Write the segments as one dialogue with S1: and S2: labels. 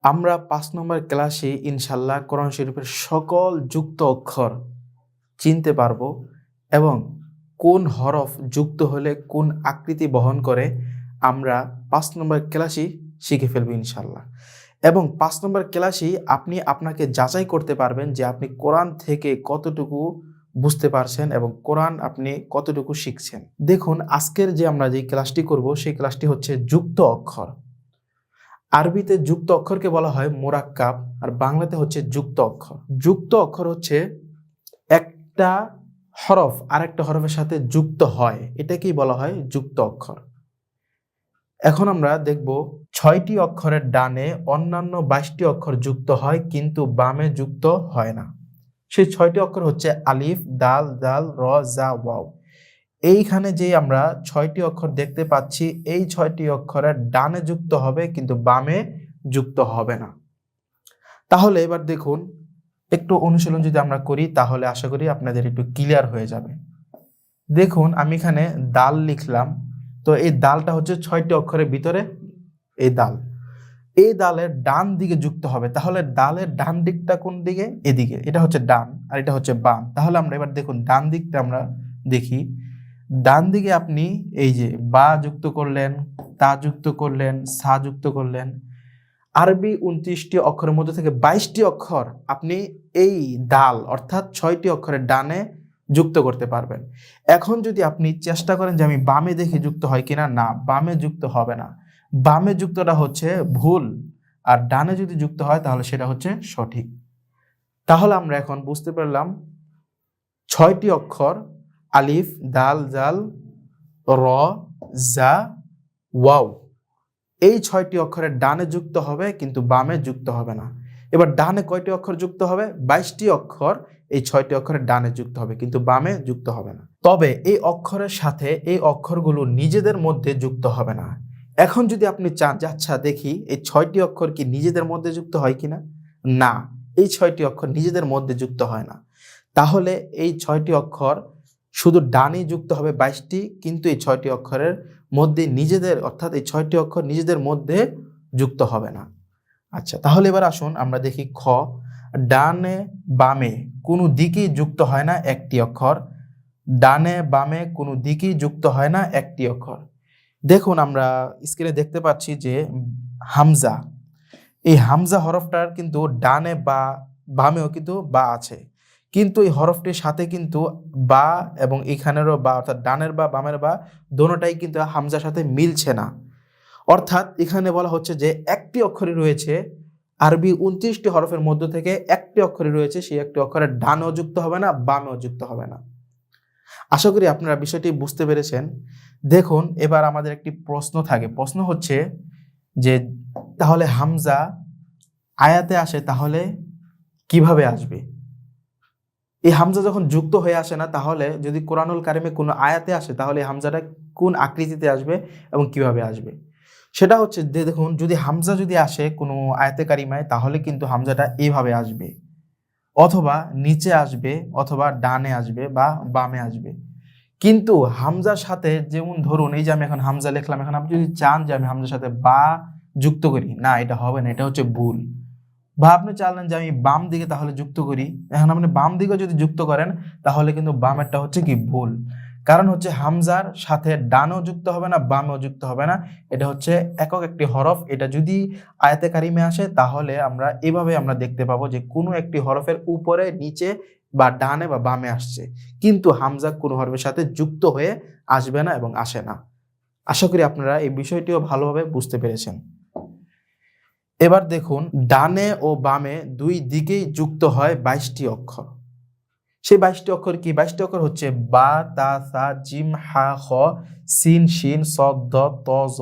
S1: আমরা ৫ নম্বর ক্লাসে ইনশাআল্লাহ কোরআন শরীফের সকল যুক্ত অক্ষর চিনতে পারবো এবং কোন হরফ যুক্ত হলে কোন আকৃতি বহন করে আমরা ৫ নম্বর ক্লাসেই শিখে ফেলবো ইনশাআল্লাহ। এবং ৫ নম্বর ক্লাসেই আপনি আপনাকে যাচাই করতে পারবেন যে আপনি কোরআন থেকে কতটুকু বুঝতে পারছেন এবং কোরআন আপনি কতটুকু শিখছেন। দেখুন আজকের আমরা যে ক্লাসটি করব সেই ক্লাসটি হচ্ছে যুক্ত অক্ষর। আরবিতে যুক্ত অক্ষরকে বলা হয় মুরাক্কাব আর বাংলাতে হচ্ছে যুক্ত অক্ষর। যুক্ত অক্ষর হচ্ছে একটা হরফ আরেকটা হরফের সাথে যুক্ত হয়, এটাকেই বলা হয় যুক্ত অক্ষর। এখন আমরা দেখব ৬টি অক্ষরের ডানে অন্যান্য ২২টি অক্ষর যুক্ত হয় কিন্তু বামে যুক্ত হয় না। সেই ৬টি অক্ষর হচ্ছে আলিফ, দাল, জাল, র, জা, ওয়াও। এইখানে যে আমরা ৬টি অক্ষর দেখতে পাচ্ছি এই ৬টি অক্ষরের ডানে যুক্ত হবে কিন্তু বামে যুক্ত হবে না। তাহলে এবার দেখুন একটু অনুশীলন যদি আমরা করি তাহলে আশা করি আপনাদের একটু ক্লিয়ার হয়ে যাবে। দেখুন আমি এখানে দাল লিখলাম, তো এই দালটা হচ্ছে ৬টি অক্ষরের ভিতরে এই দাল। এই দালের ডান দিকে যুক্ত হবে, তাহলে ডালের ডান দিকটা কোন দিকে? এদিকে, এটা হচ্ছে ডান আর এটা হচ্ছে বাম। তাহলে আমরা এবার দেখুন ডান দিকটা আমরা দেখি। ডান দিকে আপনি এই যে বা যুক্ত করলেন, তা যুক্ত করলেন, সা যুক্ত করলেন। আরবি ২৯টি অক্ষরের মধ্যে থেকে ২২টি অক্ষর আপনি এই দাল অর্থাৎ ৬টি অক্ষরের ডানে যুক্ত করতে পারবেন। এখন যদি আপনি চেষ্টা করেন যে আমি বামে দেখি যুক্ত হয় কিনা, না, বামে যুক্ত হবে না। বামে যুক্তটা হচ্ছে ভুল আর ডানে যদি যুক্ত হয় তাহলে সেটা হচ্ছে সঠিক। তাহলে আমরা এখন বুঝতে পারলাম ৬টি অক্ষর আলিফ, দাল, জাল, র, জা, ওয়াও, এই ৬টি অক্ষরের ডানে যুক্ত হবে কিন্তু বামে যুক্ত হবে না। এবার ডানে কয়টি অক্ষর যুক্ত হবে? ২২টি অক্ষর এই ৬টি অক্ষরের ডানে যুক্ত হবে কিন্তু বামে যুক্ত হবে না। তবে এই অক্ষরের সাথে এই অক্ষরগুলো নিজেদের মধ্যে যুক্ত হবে না। এখন যদি আপনি চান যে আচ্ছা দেখি এই ৬টি অক্ষর কি নিজেদের মধ্যে যুক্ত হয় কিনা, না, এই ৬টি অক্ষর নিজেদের মধ্যে যুক্ত হয় না। তাহলে এই ৬টি অক্ষর শুধু ডানেই যুক্ত হবে ২২টি, কিন্তু এই ৬টি অক্ষরের মধ্যে নিজেদের অর্থাৎ এই ৬টি অক্ষর নিজেদের মধ্যে যুক্ত হবে না। আচ্ছা, তাহলে এবার আসুন আমরা দেখি খ। ডানে বামে কোনো দিকেই যুক্ত হয় না একটি অক্ষর। ডানে বামে কোনো দিকেই যুক্ত হয় না একটি অক্ষর। দেখুন আমরা স্ক্রিনে দেখতে পাচ্ছি যে হামজা, এই হামজা হরফটার কিন্তু ডানে বা বামেও কিন্তু বা আছে, কিন্তু এই হরফটির সাথে কিন্তু বা এবং এখানেরও বা অর্থাৎ ডানের বা বামের বা দোনোটাই কিন্তু হামজার সাথে মিলছে না। অর্থাৎ এখানে বলা হচ্ছে যে একটি অক্ষরই রয়েছে, আরবি ২৯টি হরফের মধ্য থেকে একটি অক্ষরই রয়েছে, সেই একটি অক্ষরের ডানেও যুক্ত হবে না, বামেও যুক্ত হবে না। আশা করি আপনারা বিষয়টি বুঝতে পেরেছেন। দেখুন এবার আমাদের একটি প্রশ্ন থাকে, প্রশ্ন হচ্ছে যে তাহলে হামজা আয়াতে আসে তাহলে কিভাবে আসবে? এই হামজা যখন যুক্ত হয়ে আসে না, তাহলে যদি কোরআনুল কারিমে কোনো আয়াতে আসে তাহলে হামজাটা কোন আকৃতিতে আসবে এবং কিভাবে আসবে? সেটা হচ্ছে যে দেখুন যদি হামজা যদি আসে কোনো আয়াতে কারিমায় তাহলে কিন্তু হামজাটা এইভাবে আসবে, অথবা নিচে আসবে, অথবা ডানে আসবে বা বামে আসবে। কিন্তু হামজার সাথে যেমন ধরুন এই যে আমি এখন হামজা লিখলাম, এখন আপনি যদি চান যে আমি হামজার সাথে বা যুক্ত করি, না, এটা হবে না, এটা হচ্ছে ভুল। বা আপনি চাইলেন যে আমি বাম দিকে তাহলে যুক্ত করি, এখন আপনি বাম দিকে যদি যুক্ত করেন তাহলে কিন্তু বামেরটা হচ্ছে কি ভুল। কারণ হচ্ছে হামজার সাথে ডানেও যুক্ত হবে না, বামেও যুক্ত হবে না, এটা হচ্ছে একক একটি হরফ। এটা যদি আয়াতে কারিমে আসে তাহলে আমরা এভাবে আমরা দেখতে পাবো যে কোনো একটি হরফের উপরে, নিচে বা ডানে বা বামে আসছে, কিন্তু হামজা কোনো হরফের সাথে যুক্ত হয়ে আসবে না এবং আসে না। আশা করি আপনারা এই বিষয়টিও ভালোভাবে বুঝতে পেরেছেন। এবার দেখুন ডানে ও বামে দুই দিকেই যুক্ত হয় ২২টি অক্ষর। সেই ২২টি অক্ষর কি? ২২টি অক্ষর হচ্ছে বা, তা, সা, জিম, হা, খ, সিন, শিন, সদ, দ, ত, জ,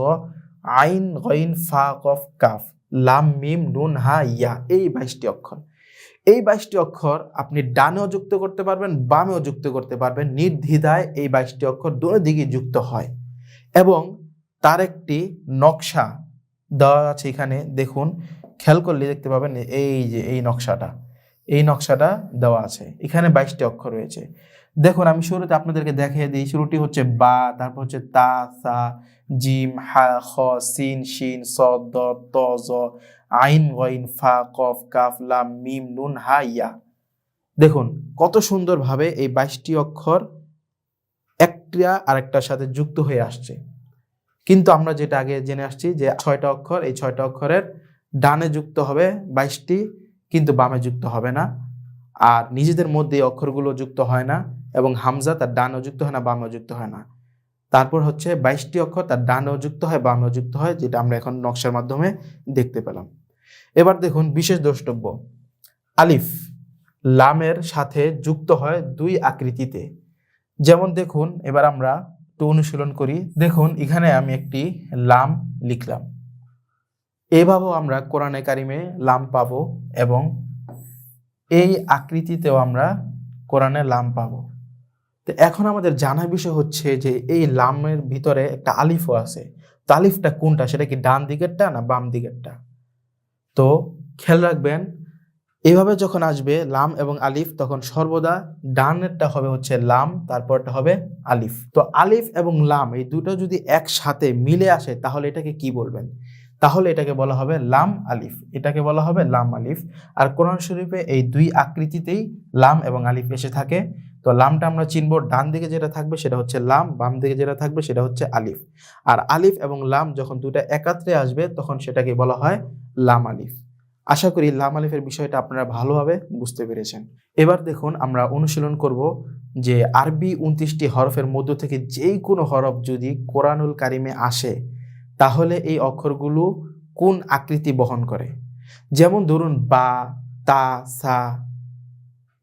S1: আইন, গইন, ফা, কফ, কাফ, লাম, মিম, নুন, হা, ইয়া, এই ২২টি অক্ষর। এই ২২টি অক্ষর আপনি ডানেও যুক্ত করতে পারবেন, বামেও যুক্ত করতে পারবেন, নির্দ্বিধায় এই ২২টি অক্ষর দুই দিকেই যুক্ত হয়। এবং তার একটি নকশা দেওয়া আছে এখানে, দেখুন খেয়াল করলে দেখতে পাবেন এই যে এই নকশাটা দেওয়া আছে। এখানে ২২টি অক্ষর রয়েছে। দেখুন আমি শুরুতে আপনাদেরকে দেখিয়ে দিই। শুরুটি হচ্ছে বা, তারপর হচ্ছে তা, সা, জিম, হা, খ, সিন, শিন, সদ, দ, ত, জ, আইন, গইন, ফা, কফ, কাফ, লাম, মিম, নুন, হা, ইয়া। দেখুন কত সুন্দরভাবে এই 22টি অক্ষর একটা আরেকটার সাথে যুক্ত হয়ে আসছে। কিন্তু আমরা যেটা আগে জেনে আসছি যে 6টা অক্ষর, এই 6টা অক্ষরের ডানে যুক্ত হবে 22টি, কিন্তু বামে যুক্ত হবে না। আর নিজেদের মধ্যে এই অক্ষরগুলো যুক্ত হয় না, এবং হামজা তার ডানেও যুক্ত হয় না, বামেও যুক্ত হয় না। তারপর হচ্ছে 22টি অক্ষর তার ডানেও যুক্ত হয়, বামেও যুক্ত হয়, যেটা আমরা এখন নকশার মাধ্যমে দেখতে পেলাম। এবার দেখুন বিশেষ দ্রষ্টব্য, আলিফ লামের সাথে যুক্ত হয় 2 আকৃতিতে। যেমন দেখুন, এবার আমরা একটু অনুশীলন করি। দেখুন এখানে আমি একটি লাম লিখলাম, এভাবেও আমরা কোরআনে কারিমে লাম পাবো, এবং এই আকৃতিতেও আমরা কোরআনে লাম পাবো। তো এখন আমাদের জানার বিষয় হচ্ছে যে এই লামের ভিতরে একটা আলিফও আছে। তো আলিফটা কোনটা, সেটা কি ডান দিকেরটা না বাম দিকেরটা? তো খেয়াল রাখবেন, এভাবে যখন আসবে লাম এবং আলিফ, তখন সর্বদা ডানেরটা হবে হচ্ছে লাম, তারপরটা হবে আলিফ। তো আলিফ এবং লাম এই দুটো যদি একসাথে মিলে আসে তাহলে এটাকে কি বলবেন? তাহলে এটাকে বলা হবে লাম আলিফ, এটাকে বলা হবে লাম আলিফ। আর কোরআন শরীফে এই 2 আকৃতিতেই লাম এবং আলিফ এসে থাকে। তো লামটা আমরা চিনব, ডান দিকে যেটা থাকবে সেটা হচ্ছে লাম, বাম দিকে যেটা থাকবে সেটা হচ্ছে আলিফ। আর আলিফ এবং লাম যখন দুটা একাত্রে আসবে তখন সেটাকে বলা হয় লাম আলিফ। আশা করি লাম আলিফের বিষয়টা আপনারা ভালোভাবে বুঝতে পেরেছেন। এবার দেখুন আমরা অনুশীলন করব যে আরবি 29টি হরফের মধ্য থেকে যেই কোনো হরফ যদি কোরআনুল কারিমে আসে তাহলে এই অক্ষরগুলো কোন আকৃতি বহন করে। যেমন ধরুন বা, তা, সা,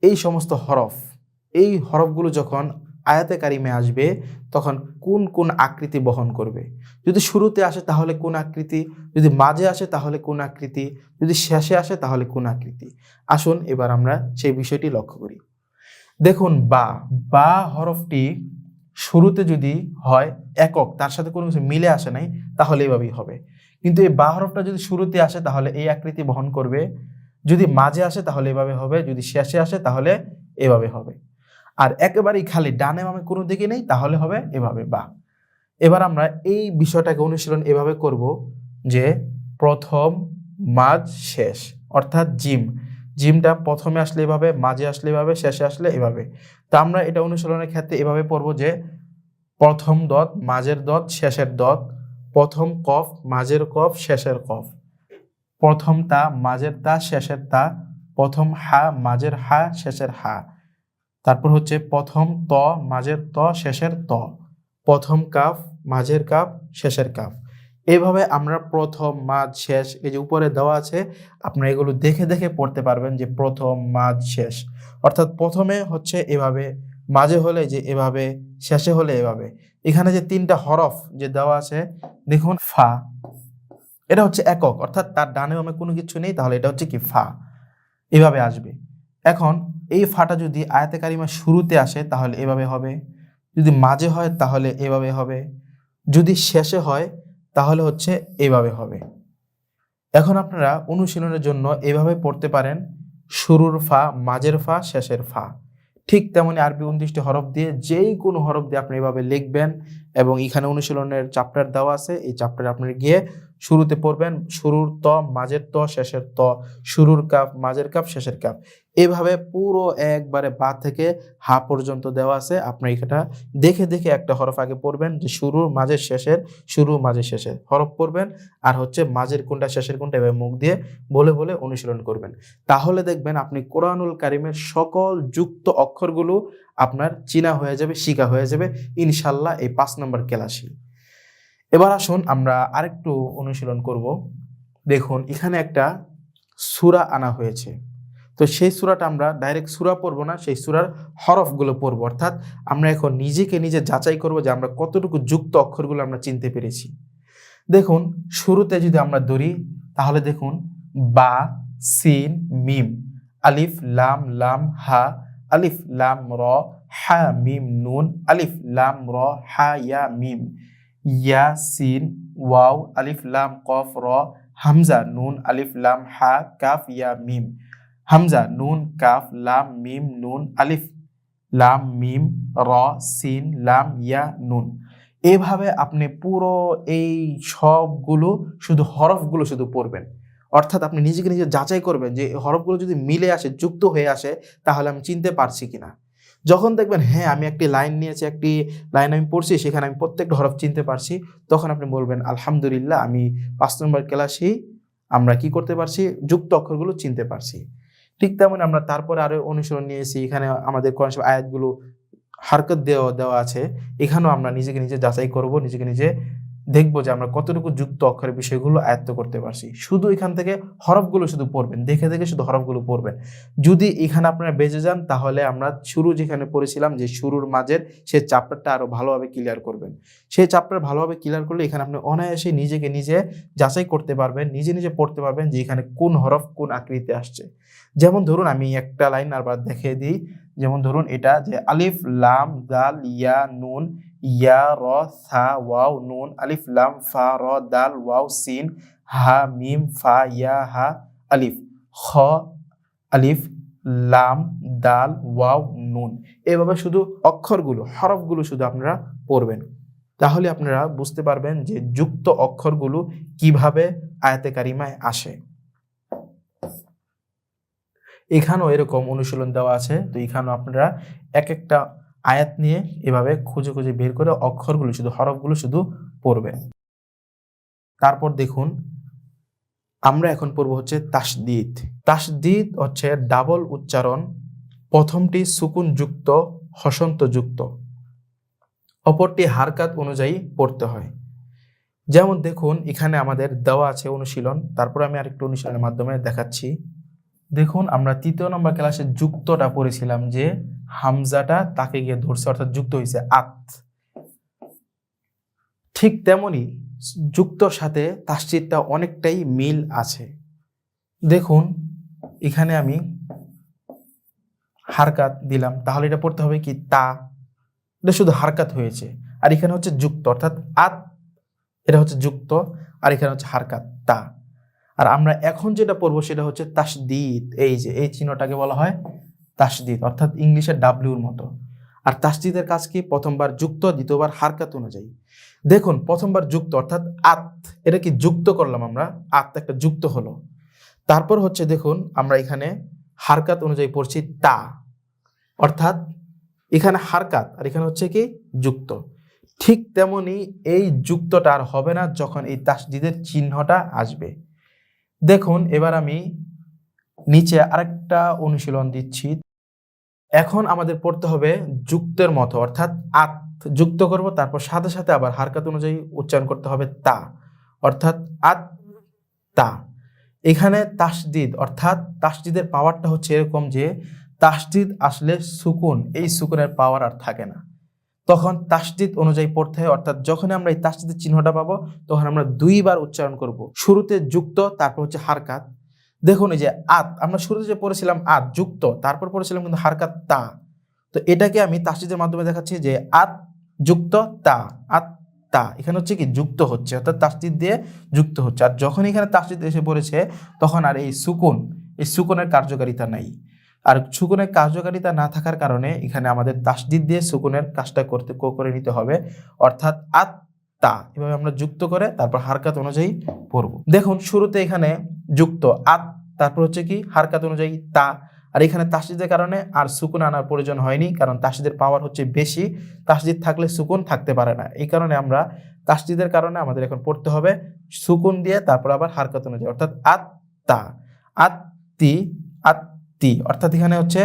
S1: এই সমস্ত হরফ, এই হরফগুলো যখন আয়াতে কারিমে আসবে তখন কোন কোন আকৃতি বহন করবে। যদি শুরুতে আসে তাহলে কোন আকৃতি, যদি মাঝে আসে তাহলে কোন আকৃতি, যদি শেষে আসে তাহলে কোন আকৃতি। আসুন এবার আমরা সেই বিষয়টি লক্ষ্য করি। দেখুন বা, বা হরফটি শুরুতে যদি হয় একক, তার সাথে কোনো কিছু মিলে আসে নাই, তাহলে এভাবেই হবে। কিন্তু এই বা হরফটা যদি শুরুতে আসে তাহলে এই আকৃতি বহন করবে, যদি মাঝে আসে তাহলে এভাবে হবে, যদি শেষে আসে তাহলে এভাবে হবে। আর একেবারেই খালি ডানে বামে কোনো দিকে নেই তাহলে হবে এভাবে বা। এবার আমরা এই বিষয়টাকে অনুশীলন এভাবে করব যে প্রথম, মাঝ, শেষ, অর্থাৎ জিম, জিমটা প্রথমে আসলে এভাবে, মাঝে আসলে এভাবে, শেষে আসলে এভাবে। তো আমরা এটা অনুশীলনের ক্ষেত্রে এভাবে পড়ব যে প্রথম দত, মাঝের দত, শেষের দত, প্রথম কফ, মাঝের কফ, শেষের কফ, প্রথম তা, মাঝের তা, শেষের তা, প্রথম হা, মাঝের হা, শেষের হা, তারপর হচ্ছে প্রথম ত, মাঝের ত, শেষের ত, প্রথম কাফ, মাঝের কাফ, শেষের কাফ। এইভাবে আমরা প্রথম, মাঝ, শেষ, এই যে উপরে দেওয়া আছে আপনারা এগুলো দেখে দেখে পড়তে পারবেন যে প্রথম, মাঝ, শেষ। অর্থাৎ প্রথমে হচ্ছে এভাবে, মাঝে হলে যে এভাবে, শেষে হলে এভাবে। এখানে যে 3টা হরফ যে দেওয়া আছে দেখুন, ফা, এটা হচ্ছে একক, অর্থাৎ তার ডানে বামে কোনো কিছু নেই, তাহলে এটা হচ্ছে কি ফা, এভাবে আসবে। এখন এই ফাটা যদি আয়াতে কারিমা শুরুতে আসে তাহলে এভাবে হবে, যদি মাঝে হয় তাহলে এভাবে হবে, যদি শেষে হয় তাহলে হচ্ছে এভাবে হবে। এখন আপনারা অনুশীলনের জন্য এভাবে পড়তে পারেন, শুরুর ফা, মাঝের ফা, শেষের ফা। ঠিক তেমনি আরবি 29টি হরফ দিয়ে যেই কোনো হরফ দিয়ে আপনি এভাবে লিখবেন, এবং এখানে অনুশীলনের চ্যাপ্টার দেওয়া আছে, এই চ্যাপ্টারে আপনি গিয়ে শুরুতে পড়বেন শুরুর ত, মাঝের ত, শেষের ত, শুরুর কাফ, মাঝের কাফ, শেষের কাফ, এভাবে পুরো একবারে বা থেকে হা পর্যন্ত দেওয়া আছে। আপনি এটা দেখে দেখে একটা হরফ আগে পড়বেন, যে শুরুর, মাঝের, শেষের, শুরু, মাঝের, শেষের হরফ পড়বেন, আর হচ্ছে মাঝের কোনটা, শেষের কোনটা, এভাবে মুখ দিয়ে বলে বলে অনুশীলন করবেন। তাহলে দেখবেন আপনি কোরআনুল কারিমের সকল যুক্ত অক্ষরগুলো আপনার চিনা হয়ে যাবে, শিখা হয়ে যাবে ইনশাল্লাহ এই 5 নম্বর ক্লাসে। এবার আসুন আমরা আরেকটু অনুশীলন করব। দেখুন এখানে একটা সূরা আনা হয়েছে, তো সেই সূরাটা আমরা ডাইরেক্ট সূরা পড়বো না, সেই সূরার হরফগুলো পড়বো। অর্থাৎ আমরা এখন নিজেকে নিজে যাচাই করব যে আমরা কতটুকু যুক্ত অক্ষরগুলো আমরা চিনতে পেরেছি। দেখুন শুরুতে যদি আমরা ধরি তাহলে দেখুন বা, সিন, মিম, আলিফ, লাম, লাম, হা, আলিফ, লাম, র, হা, মিম, নুন, আলিফ, লাম, র, হা, ইয়া, মিম, ইয়া, সিন, ওয়াও, আলিফ, লাম, কফ, র, হামজা, নুন, আলিফ, লাম, হা, কাফ, ইয়া, মিম, হামজা, নুন, কাফ, লাম, মিম, নুন, আলিফ, লাম, মিম, র, সিন, লাম, ইয়া, নুন। এভাবে আপনি পুরো এই সবগুলো শুধু হরফগুলো শুধু পড়বেন, অর্থাৎ আপনি নিজেকে নিজে যাচাই করবেন যে হরফগুলো যদি মিলে আসে, যুক্ত হয়ে আসে, তাহলে আমি চিনতে পারছি কিনা। যখন দেখবেন হ্যাঁ আমি একটি লাইন নিয়েছি, একটি লাইন আমি পড়ছি, সেখানে আমি প্রত্যেকটা হরফ চিনতে পারছি, তখন আপনি বলবেন আলহামদুলিল্লাহ আমি ৫ নম্বর ক্লাসেই আমরা কি করতে পারছি, যুক্ত অক্ষরগুলো চিনতে পারছি। ঠিক তেমন আমরা তারপরে আরো অনুসরণ নিয়েছি, এখানে আমাদের কোরআন শরীফ আয়াতগুলো হারকত দেওয়া আছে, এখানেও আমরা নিজেকে নিজে যাচাই করব, নিজেকে নিজে দেখবো যে আমরা কতটুকু যুক্ত অক্ষরের বিষয়গুলো আয়ত্ত করতে পারছি। শুধু এখান থেকে হরফগুলো শুধু পড়বেন, দেখে দেখে শুধু হরফগুলো পড়বেন। যদি এখানে আপনারা বেঁচে যান, তাহলে আমরা শুরু যেখানে পড়েছিলাম যে শুরুর মাঝের সেই চ্যাপ্টারটা আরো ভালোভাবে ক্লিয়ার করবেন। সেই চ্যাপ্টার ভালোভাবে ক্লিয়ার করলে এখানে আপনি অনায়াসে নিজেকে নিজে যাচাই করতে পারবেন, নিজে নিজে পড়তে পারবেন যে এখানে কোন হরফ কোন আকৃতিতে আসছে। যেমন ধরুন আমি একটা লাইন আবার দেখিয়ে দিই। যেমন ধরুন এটা যে আলিফ লাম দাল ইয়া নুন ইয়া র সা ওয়াও নুন আলিফ লাম ফা র দাল ওয়াও সিন হা মিম ফা ইয়া হা আলিফ খ আলিফ লাম দাল ওয়াও নুন। এভাবে শুধু অক্ষরগুলো, হরফগুলো শুধু আপনারা পড়বেন, তাহলে আপনারা বুঝতে পারবেন যে যুক্ত অক্ষরগুলো কিভাবে আয়াতে কারিমায় আসে। এখানেও এরকম অনুশীলন দেওয়া আছে, তো এখানেও আপনারা এক একটা আয়াত নিয়ে এভাবে খুঁজে খুঁজে বের করে অক্ষরগুলো শুধু, হরফগুলো শুধু পড়বেন। তারপর দেখুন আমরা এখন পড়ব হচ্ছে তাসদীদ। তাসদীদ হচ্ছে ডাবল উচ্চারণ, প্রথমটি সুকুন যুক্ত, হসন্ত যুক্ত, অপরটি হারকাত অনুযায়ী পড়তে হয়। যেমন দেখুন এখানে আমাদের দেওয়া আছে অনুশীলন, তারপর আমি আরেকটু অনুশীলনের মাধ্যমে দেখাচ্ছি। দেখুন আমরা ৩য় নম্বর ক্লাসে যুক্তটা পড়েছিলাম যে হামজাটা তাকে গিয়ে ধরছে, অর্থাৎ যুক্ত হয়েছে আত। ঠিক তেমনি যুক্তর সাথে তাসদীদটা অনেকটাই মিল আছে। দেখুন এখানে আমি হারকাত দিলাম, তাহলে এটা পড়তে হবে কি তা, এটা শুধু হারকাত হয়েছে। আর এখানে হচ্ছে যুক্ত, অর্থাৎ আত, এটা হচ্ছে যুক্ত, আর এখানে হচ্ছে হারকাত তা। আর আমরা এখন যেটা পড়বো সেটা হচ্ছে তাসদীদ। এই যে এই চিহ্নটাকে বলা হয় তাসদীদ, অর্থাৎ ইংলিশের ডাব্লিউর মতো। আর তাসদীদের কাজ কি, প্রথমবার যুক্ত, দ্বিতীয়বার হারকাত অনুযায়ী। দেখুন প্রথমবার যুক্ত অর্থাৎ আত, এটা কি যুক্ত করলাম আমরা, আত একটা যুক্ত হলো। তারপর হচ্ছে দেখুন আমরা এখানে হারকাত অনুযায়ী পড়ছি তা, অর্থাৎ এখানে হারকাত আর এখানে হচ্ছে কি যুক্ত। ঠিক তেমনি এই যুক্তটা আর হবে না যখন এই তাসদীদের চিহ্নটা আসবে। দেখুন এবার আমি নিচে আরেকটা অনুশীলন দিচ্ছি। এখন আমাদের পড়তে হবে যুক্তের মতো, অর্থাৎ আত যুক্ত করব, তারপর সাথে সাথে আবার হারকাত অনুযায়ী উচ্চারণ করতে হবে তা, অর্থাৎ আত তা। এখানে তাসদীদ অর্থাৎ তাসদীদের পাওয়ারটা হচ্ছে এরকম যে তাসদীদ আসলে সুকুন, এই সুকুনের পাওয়ার আর থাকে না, তখন তাসদীদ অনুযায়ী পড়তে হয়। অর্থাৎ যখন আমরা এই তাসদীদের চিহ্নটা পাবো তখন আমরা দুইবার উচ্চারণ করব, শুরুতে যুক্ত, তারপর হচ্ছে হারকাত। দেখুন এই যে আত, আমরা শুরুতে যে পড়েছিলাম আত যুক্ত, তারপর পড়েছিলাম কিন্তু হারকাত তা। তো এটাকে আমি তাসদীদের মাধ্যমে দেখাচ্ছি যে আত যুক্ত তা, আত তা, এখানে হচ্ছে কি যুক্ত হচ্ছে, অর্থাৎ তাসদীদ দিয়ে যুক্ত হচ্ছে। আর যখন এখানে তাসদীদ এসে পড়েছে তখন আর এই সুকুন, এই সুকুনের কার্যকারিতা নাই। আর সুকুনের কার্যকারিতা না থাকার কারণে এখানে আমাদের তাসদীদ দিয়ে সুকুনের কাজটা করে নিতে হবে, অর্থাৎ আত তা। এভাবে আমরা যুক্ত করে তারপর হারকাত অনুযায়ী পড়ব। দেখুন শুরুতে এখানে যুক্ত আত, তারপর হচ্ছে কি হারকাত অনুযায়ী তা। আর এখানে তাসদীদের কারণে আর সুকুন আনার প্রয়োজন হয়নি, কারণ তাসদীদের পাওয়ার হচ্ছে বেশি, তাসদীদ থাকলে সুকুন থাকতে পারে না। এই কারণে আমরা তাসদীদের কারণে আমাদের এখন পড়তে হবে সুকুন দিয়ে তারপর আবার হারকাত অনুযায়ী, অর্থাৎ আত তা, আত্তি, আত্তি, অর্থাৎ এখানে হচ্ছে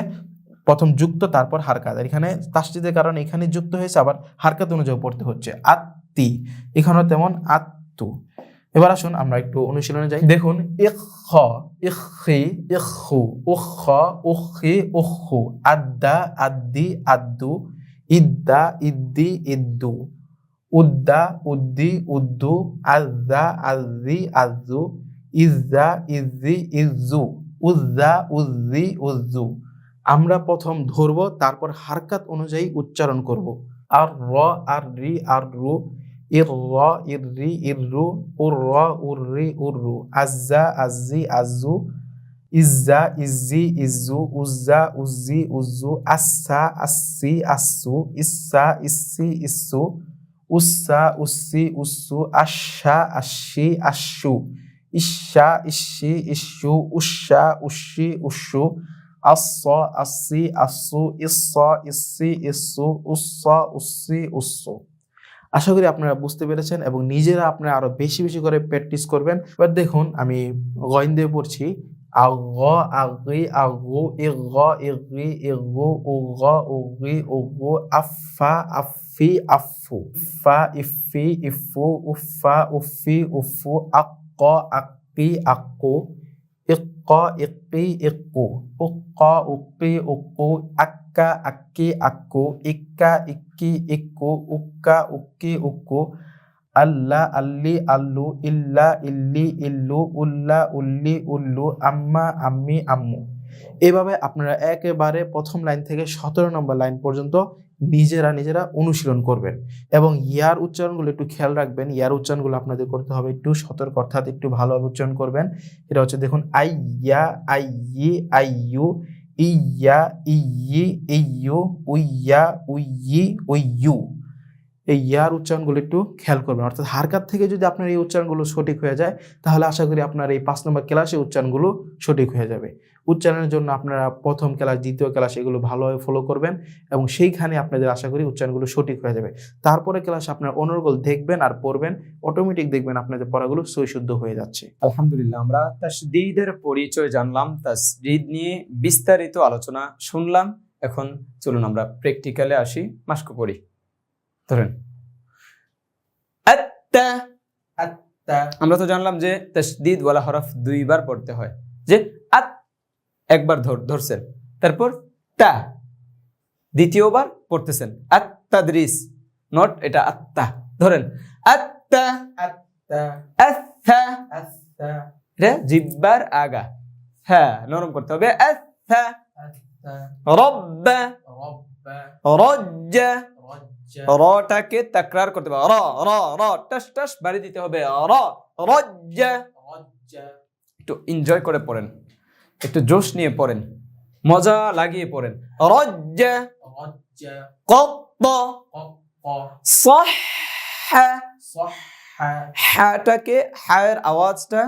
S1: প্রথম যুক্ত তারপর হারকাত। আর এখানে তাসদীদের কারণে এখানে যুক্ত হয়েছে, আবার হারকাত অনুযায়ী পড়তে হচ্ছে আত্তি, এখানেও তেমন আত্তু। এবার আসুন আমরা একটু অনুশীলনে যাই। দেখুন ইখ, ইখি, ইখু, উখ, উখি, উখু, আদ্দা, আদ্দি, আদ্দু, ইদ্দা, ইদ্দি, ইদ্দু, উদ্দা, উদ্দি, উদ্দু, আজ্জা, আজ্জি, আজ্জু, ইজ্জা, ইজ্জি, ইজ্জু, উজ্জা, উজ্জি, উজ্জু। আমরা প্রথম ধরব, তারপর হারকাত অনুযায়ী উচ্চারণ করব। আর র, আর রি, আর রু, ইর র, ইর রি, ইর রু, উর র, উর রি, উর রু, আজ্জা, আজ্জি, আজ্জু, ইজ্জা, ইজ্জি, ইজ্জু, উজ্জা, উজ্জি, উজ্জু, আচ্ছা, আসসি, আচ্ছু, ইচ্ছা, ইচ্ছি, ইচ্ছু, উচ্ছা, উচ্ছি, উচ্ছু, আশা, আশি, আশু, ইশা ইশি ইশু উশা উশি উশু আস আসি আসু ইস ইসি ইসু উস উসি উসু। আশা করি আপনারা বুঝতে পেরেছেন এবং নিজেরা আপনারা আরো বেশি বেশি করে প্র্যাকটিস করবেন। এবার দেখুন আমি গইন দিয়ে পড়ছি। আগ আগি আগু ইগ ইগি ইগু উগ উগি উগু আফা আফি আফু ফা ইফি ইফু উফা উফি উফু আক্ক আক্কি আক্কু ইক্ক ইক্কি ইক্কু উক্ক উক্কি উক্কু আক্কা আক্কি আক্কু ইক্কা ইক্কি ইক্কু উক্কা উক্কি উক্কু আল্লাহ আল্লি আল্লু ইল্লা ইল্লি ইল্লু উল্লা উল্লি উল্লু আম্মা আম্মি আম্মু। এভাবে আপনারা একেবারে প্রথম লাইন থেকে 17 নম্বর লাইন পর্যন্ত নিজেরা অনুশীলন করবেন এবং ইয়ার উচ্চারণগুলো একটু খেয়াল রাখবেন। ইয়ার উচ্চারণগুলো আপনাদের করতে হবে একটু সতর্ক, অর্থাৎ একটু ভালোভাবে উচ্চারণ করবেন। এটা হচ্ছে দেখুন আইয়া আইয়ি আইয়ু ইয়া ইয়ি ইয়ু উইয়া উইয়ি উইয়ু। এই ইয়ার উচ্চারণগুলো একটু খেয়াল করবেন, অর্থাৎ হারকাত থেকে যদি আপনার এই উচ্চারণগুলো সঠিক হয়ে যায় তাহলে আশা করি আপনার এই 5 নম্বর ক্লাসে উচ্চারণগুলো সঠিক হয়ে যাবে। উচ্চারণের জন্য আপনারা প্রথম ক্লাস, দ্বিতীয় ক্লাস এগুলো ভালোভাবে ফলো করবেন এবং সেইখানে আপনাদের আশা করি উচ্চারণগুলো সঠিক হয়ে যাবে। তারপরে ক্লাসে আপনারা অনর্গল দেখবেন আর পড়বেন, অটোমেটিক দেখবেন আপনাদের পড়াগুলো সহিশুদ্ধ হয়ে যাচ্ছে।
S2: আলহামদুলিল্লাহ, আমরা তাসদীদের পরিচয় জানলাম, তাসদীদ নিয়ে বিস্তারিত আলোচনা শুনলাম। এখন চলুন আমরা প্র্যাকটিক্যালে আসি, মাস্ক পড়ি। ধরেন আত্তা
S1: আত্তা,
S2: আমরা তো জানলাম যে তাসদীদ ওয়ালা হরফ 2 বার পড়তে হয়। যে আত একবার ধরছেন, তারপর তা দ্বিতীয়বার পড়তেছেন। আত তাদরিস নট এটা আত্তা। ধরেন আত্তা
S1: আত্তা
S2: আথা
S1: আত্তা,
S2: এটা জিহ্বার আগা, হ্যাঁ নরম করতে হবে। আথা
S1: আত্তা
S2: রব্বা
S1: রব্বা
S2: রজ্জা,
S1: রজ্জা
S2: রটাকে তাকরার করতে হবে। র র র টাস টাস বাড়ি দিতে হবে। র রজ্জা।
S1: রজ্জা,
S2: একটু এনজয় করে পড়েন, একটু জোশ নিয়ে পড়েন, মজা লাগিয়ে পড়েন। রজ্জা
S1: রজ্জা
S2: কত
S1: কক্ক
S2: সহহা,
S1: সহহা,
S2: হাটাকে হায়ের আওয়াজটা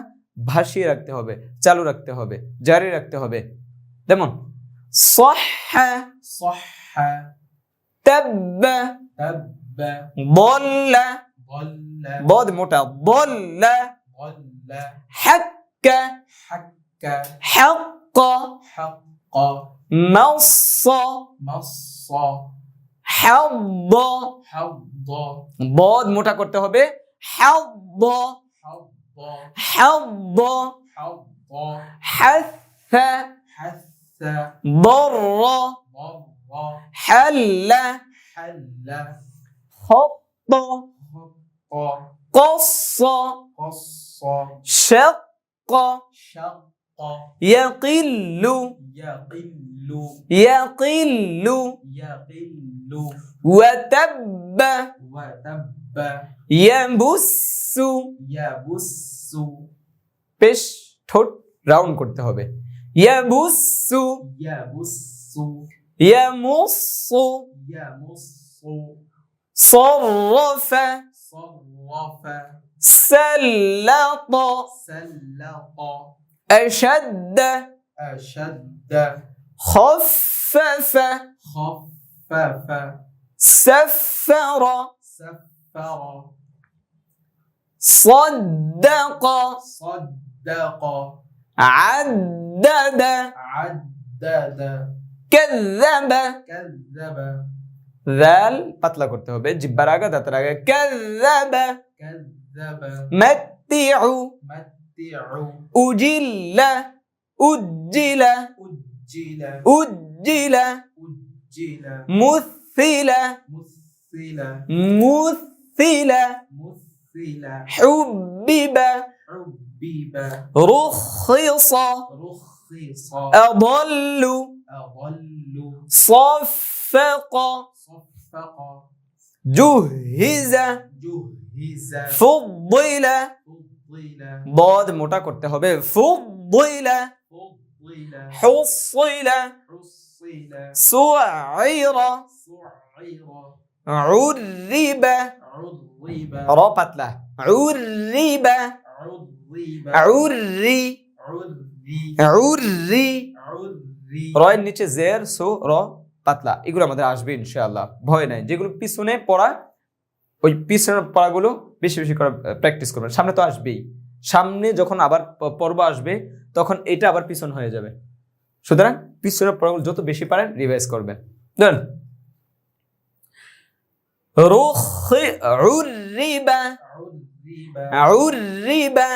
S2: ভাসিয়ে রাখতে হবে, চালু রাখতে হবে, জারি রাখতে হবে। যেমন সহহা
S1: সহহা,
S2: তাব্বা
S1: তাব্বা
S2: বল্লা,
S1: ضل
S2: বদ মোটা, বল্লা
S1: ضل
S2: হাক্কা
S1: حك
S2: حق
S1: حق
S2: نص
S1: نص
S2: حض,
S1: حض
S2: বদ মোটা করতে হবে। حض
S1: حض
S2: حض
S1: حض
S2: حث
S1: حث
S2: ضر
S1: ضر
S2: حل
S1: حل
S2: خط
S1: خط
S2: قص
S1: قص
S2: شق
S1: شق
S2: يقل
S1: يقل
S2: يقل
S1: يقل
S2: وتب
S1: وتب
S2: يبس,
S1: يبس
S2: পেশ ঠোঁট রাউন্ড করতে হবে। يبس
S1: يبس
S2: يمص
S1: يمص
S2: صرف
S1: صرف
S2: سلط
S1: سلط
S2: أشد
S1: أشد
S2: خفف
S1: خفف
S2: سفر
S1: سفر
S2: صدق
S1: صدق
S2: عدد
S1: عدد
S2: كذب
S1: كذب
S2: ذال পাতলা করতে হবে, জিহ্বার আগা দাঁতের আগে। كذب
S1: كذب
S2: متع
S1: متع
S2: أجل أجل
S1: أجل
S2: أجل
S1: أجل
S2: مثل
S1: مثل
S2: مثل
S1: مثل
S2: حبب
S1: حبيب
S2: رخص
S1: رخص
S2: أضل
S1: أضل
S2: صفق
S1: صفق
S2: جهز
S1: جهز
S2: فضل
S1: فضل
S2: ضاد মোটা করতে হবে। فضل
S1: فضل
S2: حصل
S1: حصل
S2: سعير
S1: سعير
S2: عرب
S1: عرب
S2: র পাতলা عرب
S1: عرب
S2: উররি উররি রয়ের নিচে জের সো র পাতলা, এগুলো আমাদের আসবে ইনশাআল্লাহ, ভয় নাই। যেগুলো পিছনে পড়া, ওই পিছনের পড়াগুলো বেশি বেশি করে প্র্যাকটিস করবেন, সামনে তো আসবেই। সামনে যখন আবার পর্ব আসবে তখন এটা আবার পিছন হয়ে যাবে, সুতরাং পিছনের পড়াগুলো যত বেশি পারেন রিভাইজ করবেন। ধরেন উররিবা উররিবা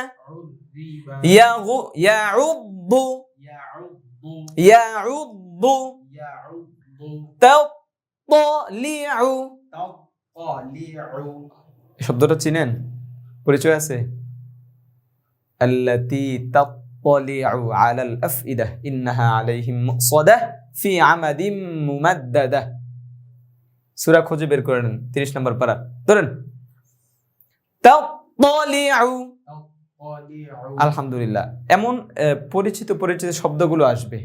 S2: ইয়াউদ্দু ইয়াউদ্দু তাত্তালিউ। এই শব্দটা চিনেন, পরিচয় আছে? আল্লাতী তাত্তালিউ আলাল আফইদাহ ইন্নাহা আলাইহিম মুসাদাহ ফি আমাদিম মুমাদ্দাদাহ। সূরা খুঁজে বের করে নেন, 30 নম্বর পারা। ধরেন তাত্তালিউ। আলহামদুলিল্লাহ, এমন পরিচিত পরিচিত শব্দগুলো আসবে,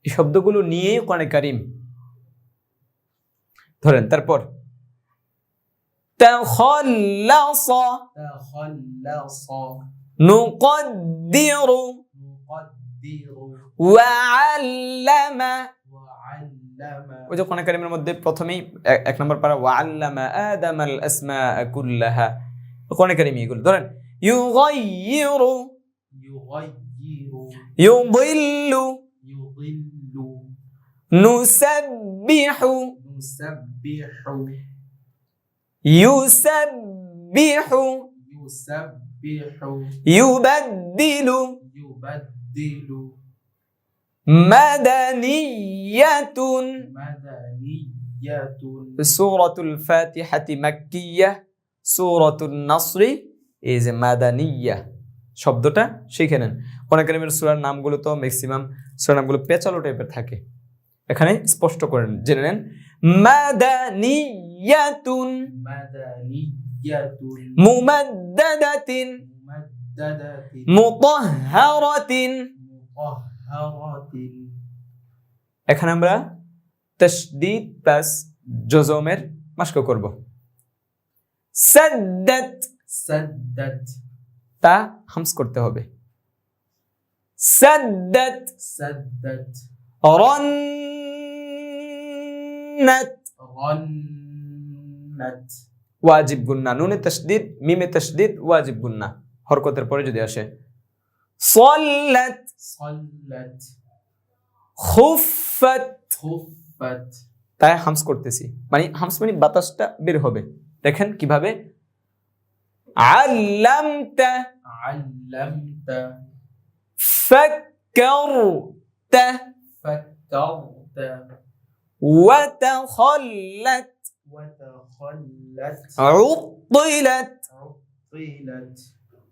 S2: এই শব্দগুলো নিয়েই কোরআনে কারীম। ধরেন তারপর তাখাল্লাস নুকদ্দিরু ওয়া আল্লামা। ওই যে কোরআনে কারীমের মধ্যে প্রথমেই 1 নম্বর পারা ওয়া আল্লামা আদামাল আসমাআ কুল্লাহা, কোরআনে কারীম এগুলো। ধরেন ইউগাইয়িরু ইউদিল্লু নুসাব্বিহু ইউসাব্বিহু ইউবাদ্দিলু মাদানিয়াতুন। সূরাতুল ফাতিহাতি মাক্কিয়াহ, সূরাতুন নাসরি এই যে মাদানিয়া শব্দটা শিখে নেন। কোরআন কারীমের সূরার নামগুলো তো ম্যাক্সিমাম সূরার নামগুলো পেঁচালো টাইপের থাকে, এখানে স্পষ্ট করে জেনে নেন। মাদানিয়াতুন মুমাদ্দাদাতিন মুতাহহারাতিন। এখানে আমরা তাশদীদ প্লাস জজমের মাশক করব। সাদ্দাত তা হামস করতে হবে। সাদ্দাত রান্নাত ওয়াজিব গুন্না, নুনে তাশদীদ মিমে তাশদীদ ওয়াজিব গুন্না হরকতের পরে যদি আসে। সাল্লাত খুফফাত তাই হামস করতেছি, মানে হামস মানে বাতাসটা বের হবে। দেখেন কিভাবে, আল্লামতা ফাক্কারতা ওয়া তাখাল্লাত উত্তিলাত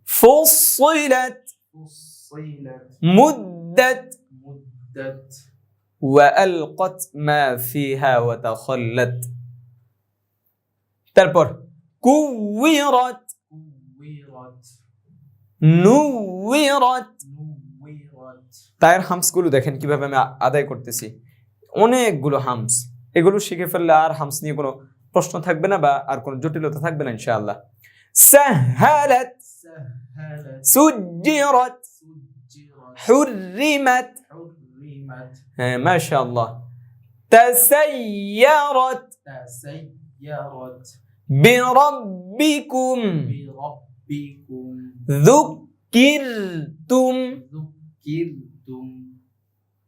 S2: ফুসিলাত মুদ্দাত ওয়া আলকাত মা ফিহা ওয়া তাখাল্লাত। তারপর কুওয়িরাত নুওয়িরাত। তায়ের হামসগুলো দেখেন কিভাবে আমি আদায় করতেছি, অনেকগুলো হামস। এগুলো শিখে ফেললে আর হামস নিয়ে কোনো প্রশ্ন থাকবে না বা আর কোনো জটিলতা থাকবে না ইনশাআল্লাহ। সাহালাত সুজ্জিরাত হুররিমাত। হ্যাঁ মাশাআল্লাহ। তাসায়্যারাত বিরাব্বিকুম যুক্কিরতুম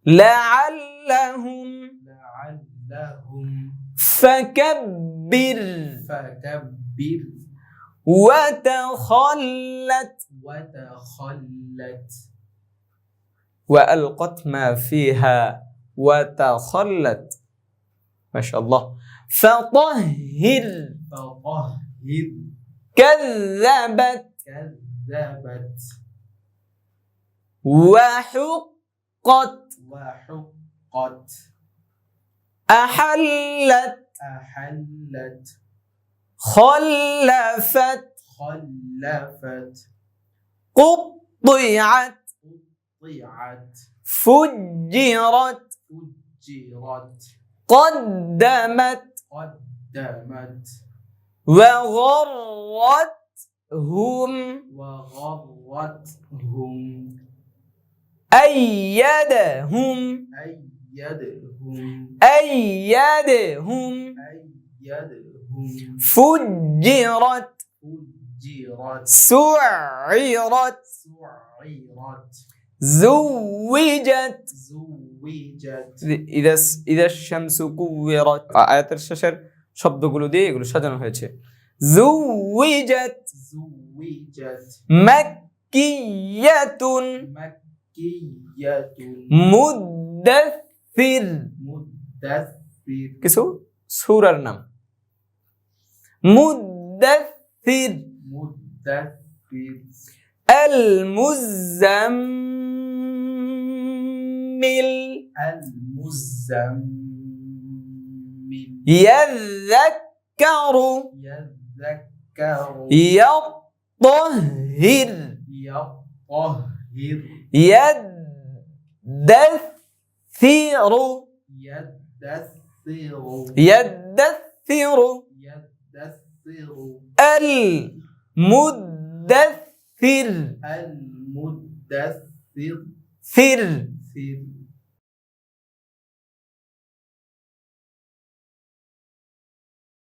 S2: লাআল্লাহুম ফাকাব্বির ওয়া তাখাল্লাত ওয়া আলকাত মা ফিহা ওয়া তাখাল্লাত। মাশাআল্লাহ। ফাতাহহির কাযাবাত ওয়া হুক্কাত আহাল্লাত খাল্লাফাত কুত্তিআত ফুজ্জিরাত قدمت وغرت هم
S1: وغرتهم
S2: أيدهم
S1: أيدهم
S2: أيدهم
S1: أيدهم
S2: فجرت
S1: فجرت
S2: سعرت
S1: سعرت
S2: زوجت
S1: زوجت
S2: إذا الشمس كورت আয়াতের শেষের শব্দগুলো দিয়ে এগুলো সাজানো হয়েছে زوجت
S1: زوجت
S2: مكية
S1: مكية
S2: مدثر
S1: مدثر
S2: কিছু সূরার নাম مدثر
S1: مدثر
S2: المزمل
S1: المزمل
S2: يذكر
S1: يذكر
S2: يطهر
S1: يطهر
S2: يدثر
S1: يدثر
S2: يدثر
S1: يدثر
S2: المدثر
S1: المدثر
S2: ثر
S1: ثر